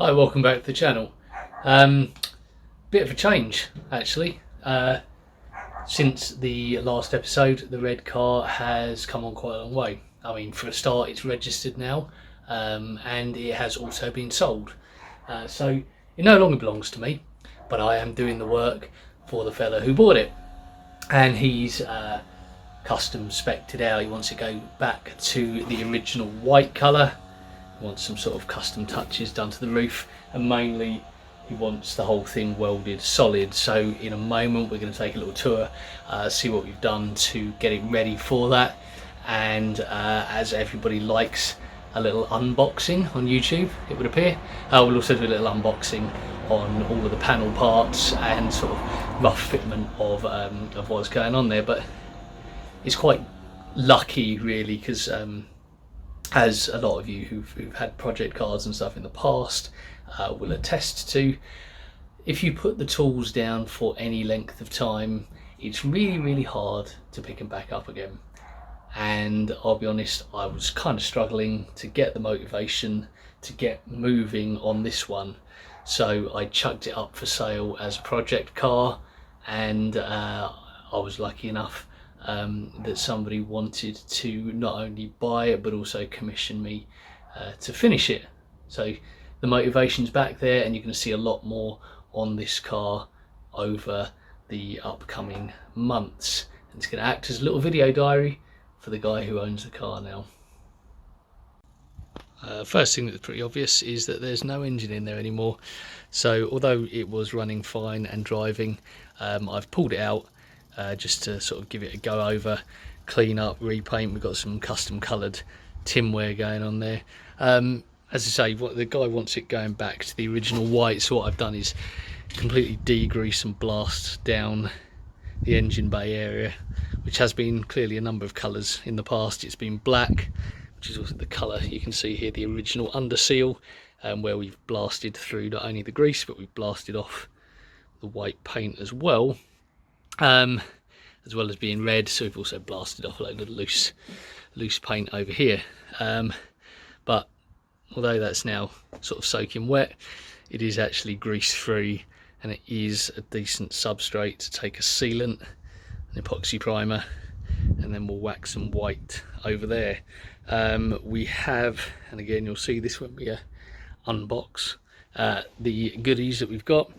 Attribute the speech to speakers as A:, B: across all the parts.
A: Hi, welcome back to the channel. Bit of a change actually. Since the last episode, the red car has come on quite a long way. I mean, for a start, it's registered now, and it has also been sold. So it no longer belongs to me, but I am doing the work for the fella who bought it, and he's custom spec'd it out. He wants to go back to the original white colour. He wants some sort of custom touches done to the roof, and mainly he wants the whole thing welded solid. So in a moment we're going to take a little tour, see what we've done to get it ready for that, and as everybody likes a little unboxing on YouTube, it would appear, we'll also do a little unboxing on all of the panel parts and sort of rough fitment of what's going on there. But it's quite lucky really, because as a lot of you who've had project cars and stuff in the past will attest to, if you put the tools down for any length of time, it's really hard to pick them back up again. And I'll be honest, I was kind of struggling to get the motivation to get moving on this one, so I chucked it up for sale as a project car, and I was lucky enough that somebody wanted to not only buy it but also commission me to finish it. So the motivation's back there, and you're going to see a lot more on this car over the upcoming months. And it's going to act as a little video diary for the guy who owns the car now. First thing that's pretty obvious is that there's no engine in there anymore. So although it was running fine and driving, I've pulled it out just to sort of give it a go over, clean up, repaint. We've got some custom coloured tinware going on there. As I say, the guy wants it going back to the original white, so what I've done is completely degrease and blast down the engine bay area, which has been clearly a number of colours in the past. It's been black, which is also the colour you can see here, the original under seal, where we've blasted through not only the grease but we've blasted off the white paint as well as being red. So we've also blasted off a load of loose paint over here, but although that's now sort of soaking wet, it is actually grease free, and it is a decent substrate to take a sealant, an epoxy primer, and then we'll wax some white over there. We have, and again you'll see this when we unbox the goodies that we've got.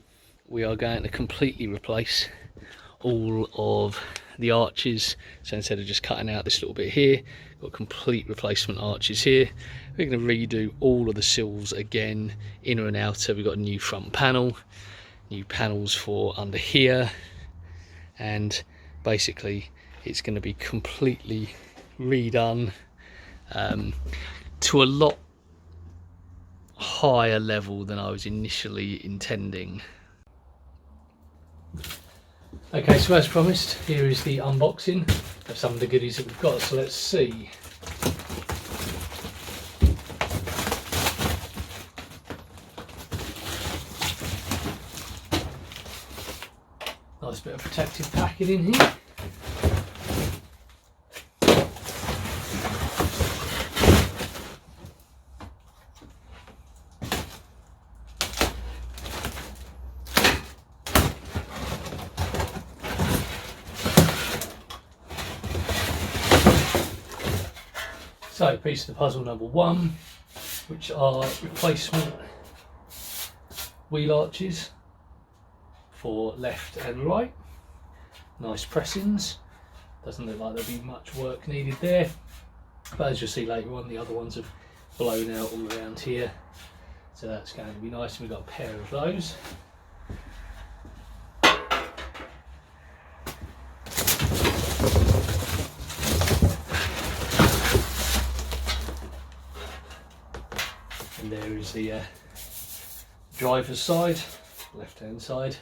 A: We are going to completely replace all of the arches. So instead of just cutting out this little bit here, got complete replacement arches here. We're going to redo all of the sills again, inner and outer. We've got a new front panel, new panels for under here, and basically it's going to be completely redone to a lot higher level than I was initially intending. Okay, so as promised, here is the unboxing of some of the goodies that we've got, so let's see. Nice bit of protective packing in here. So, piece of the puzzle number one, which are replacement wheel arches for left and right. Nice pressings. Doesn't look like there'll be much work needed there, but as you'll see later on, the other ones have blown out all around here, so that's going to be nice. And we've got a pair of those. And there is the driver's side, left hand side.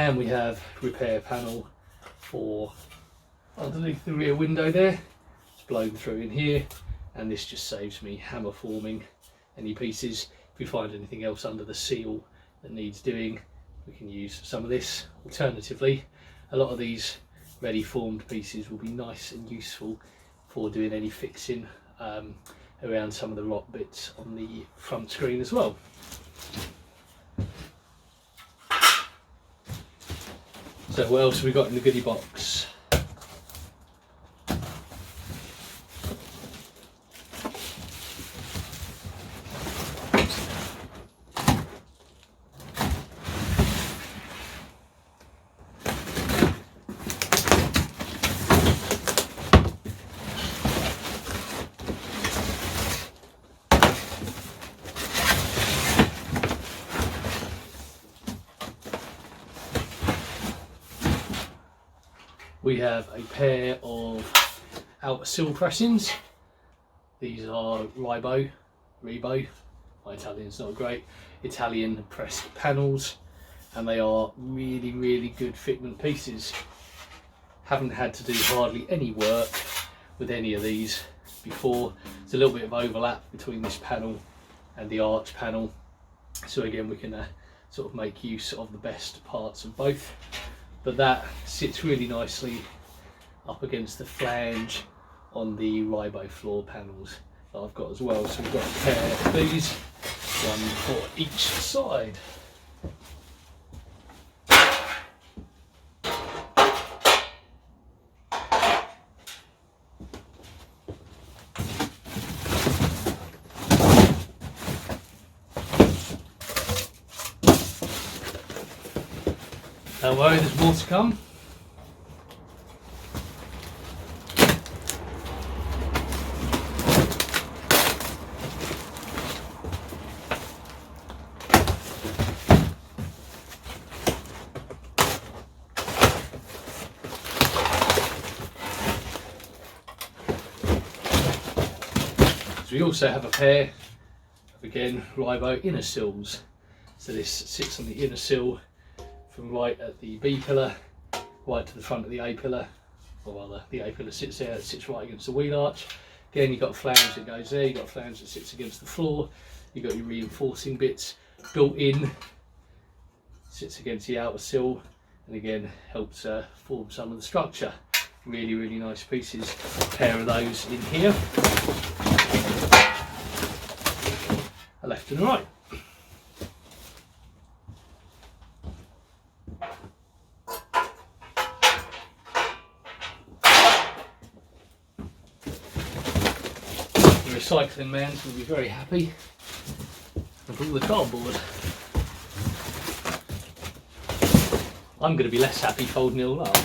A: And we have repair panel for underneath the rear window there. It's blown through in here, and this just saves me hammer forming any pieces. If we find anything else under the seal that needs doing, we can use some of this. Alternatively, a lot of these ready formed pieces will be nice and useful for doing any fixing around some of the rot bits on the front screen as well. So what else have we got in the goodie box? We have a pair of outer sill pressings. These are Rebo, my Italian's not great, Italian pressed panels, and they are really, really good fitment pieces. Haven't had to do hardly any work with any of these before. There's a little bit of overlap between this panel and the arch panel, so again we can sort of make use of the best parts of both. But that sits really nicely up against the flange on the Rebo floor panels that I've got as well. So we've got a pair of these, one for each side. Don't worry, there's more to come. So we also have a pair of, again, Rebo inner sills. So this sits on the inner sill from right at the B pillar, right to the front of the A pillar, or rather the A pillar sits there, it sits right against the wheel arch. Again, you've got a flange that goes there, you've got a flange that sits against the floor, you've got your reinforcing bits built in, sits against the outer sill, and again helps form some of the structure. Really, really nice pieces. A pair of those in here, a left and a right. Recycling man will be very happy with all the cardboard. I'm going to be less happy folding it all up.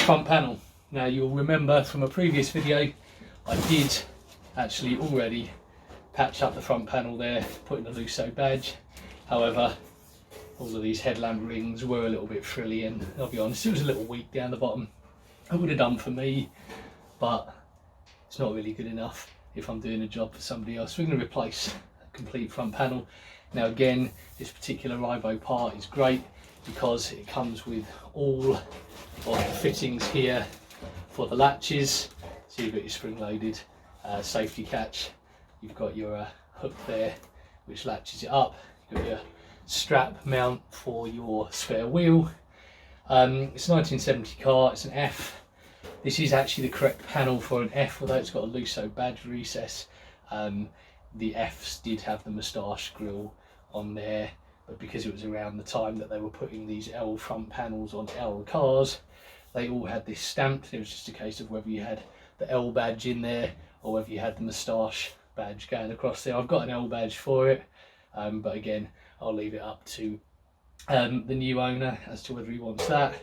A: Front panel. Now you'll remember from a previous video I did actually already patch up the front panel there, put in a Lusso badge. However, all of these headlamp rings were a little bit frilly, and I'll be honest, it was a little weak down the bottom. It would have done for me, but it's not really good enough if I'm doing a job for somebody else. We're going to replace a complete front panel. Now again, this particular Rebo part is great because it comes with all of the fittings here for the latches. So you've got your spring-loaded safety catch, you've got your hook there which latches it up, you've got your strap mount for your spare wheel. It's a 1970 car, it's an F. This is actually the correct panel for an F, although it's got a Lusso badge recess. The Fs did have the moustache grille on there, but because it was around the time that they were putting these L front panels on L cars, they all had this stamped. It was just a case of whether you had the L badge in there or whether you had the moustache badge going across there. I've got an L badge for it, but again, I'll leave it up to the new owner as to whether he wants that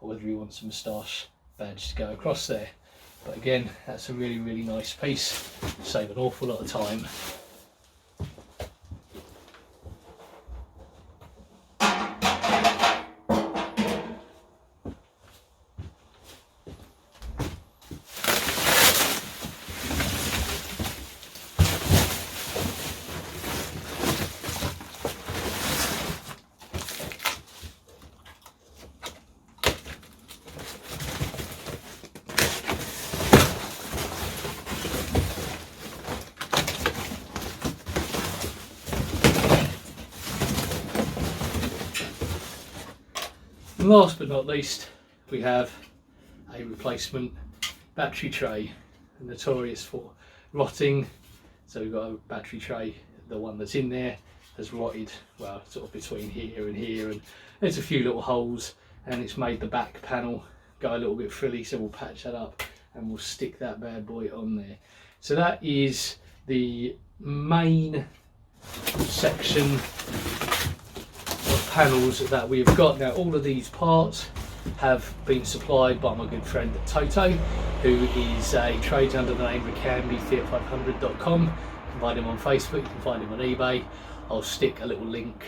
A: or whether he wants a moustache badge to go across there. But again, that's a really, really nice piece. Save an awful lot of time. And last but not least, we have a replacement battery tray, notorious for rotting. So we've got a battery tray, the one that's in there has rotted, well, sort of between here, and there's a few little holes, and it's made the back panel go a little bit frilly, so we'll patch that up and we'll stick that bad boy on there. So that is the main section panels that we've got. Now all of these parts have been supplied by my good friend Toto, who is trades under the name Fiat500.com. You can find him on Facebook, you can find him on eBay. I'll stick a little link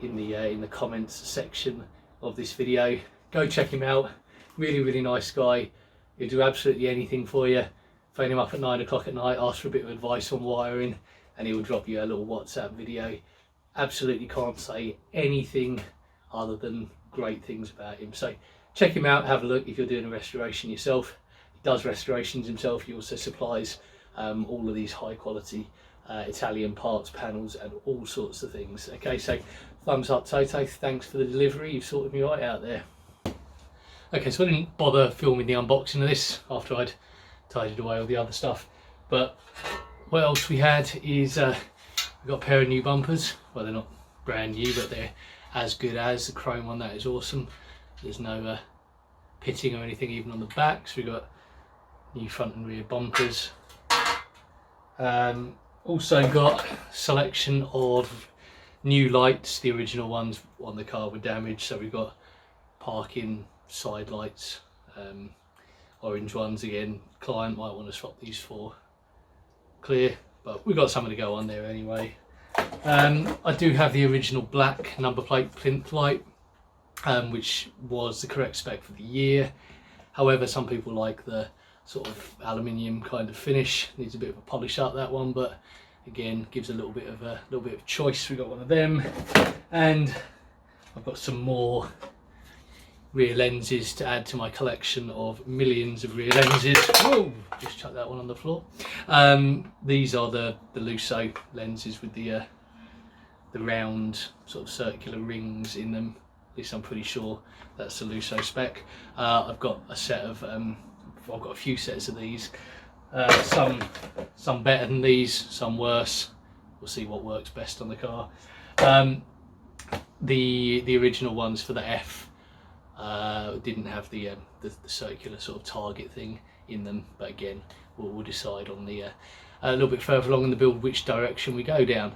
A: in the comments section of this video. Go check him out. Really, really nice guy. He'll do absolutely anything for you. Phone him up at 9 o'clock at night, ask for a bit of advice on wiring, and he will drop you a little WhatsApp video. Absolutely can't say anything other than great things about him. So check him out, have a look if you're doing a restoration yourself. He does restorations himself. He also supplies all of these high quality Italian parts, panels, and all sorts of things. Okay, so thumbs up Toto, thanks for the delivery, you've sorted me right out there. Okay, so I didn't bother filming the unboxing of this after I'd tidied away all the other stuff, but what else we had is we've got a pair of new bumpers. Well, they're not brand new, but they're as good as the chrome one. That is awesome. There's no pitting or anything even on the back, so we've got new front and rear bumpers. Also got a selection of new lights. The original ones on the car were damaged, so we've got parking side lights, orange ones again. Client might want to swap these for clear, but we've got something to go on there anyway. I do have the original black number plate plinth light, which was the correct spec for the year. However, some people like the sort of aluminium kind of finish. Needs a bit of a polish up, that one, but again gives a little bit of choice. We got one of them, and I've got some more rear lenses to add to my collection of millions of rear lenses. Whoa, just chucked that one on the floor. These are the Lusso lenses with the round sort of circular rings in them. At least I'm pretty sure that's the Lusso spec. I've got a set of I've got a few sets of these. Some better than these, some worse. We'll see what works best on the car. The original ones for the F didn't have the circular sort of target thing in them, but again we'll decide on the a little bit further along in the build which direction we go down.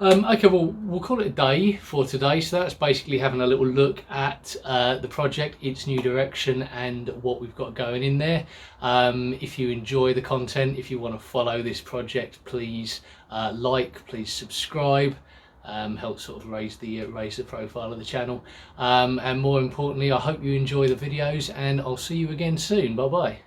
A: Okay, well, we'll call it a day for today. So that's basically having a little look at the project, its new direction, and what we've got going in there. If you enjoy the content, if you want to follow this project, please please subscribe. Help sort of raise the profile of the channel, and more importantly, I hope you enjoy the videos, and I'll see you again soon. Bye bye.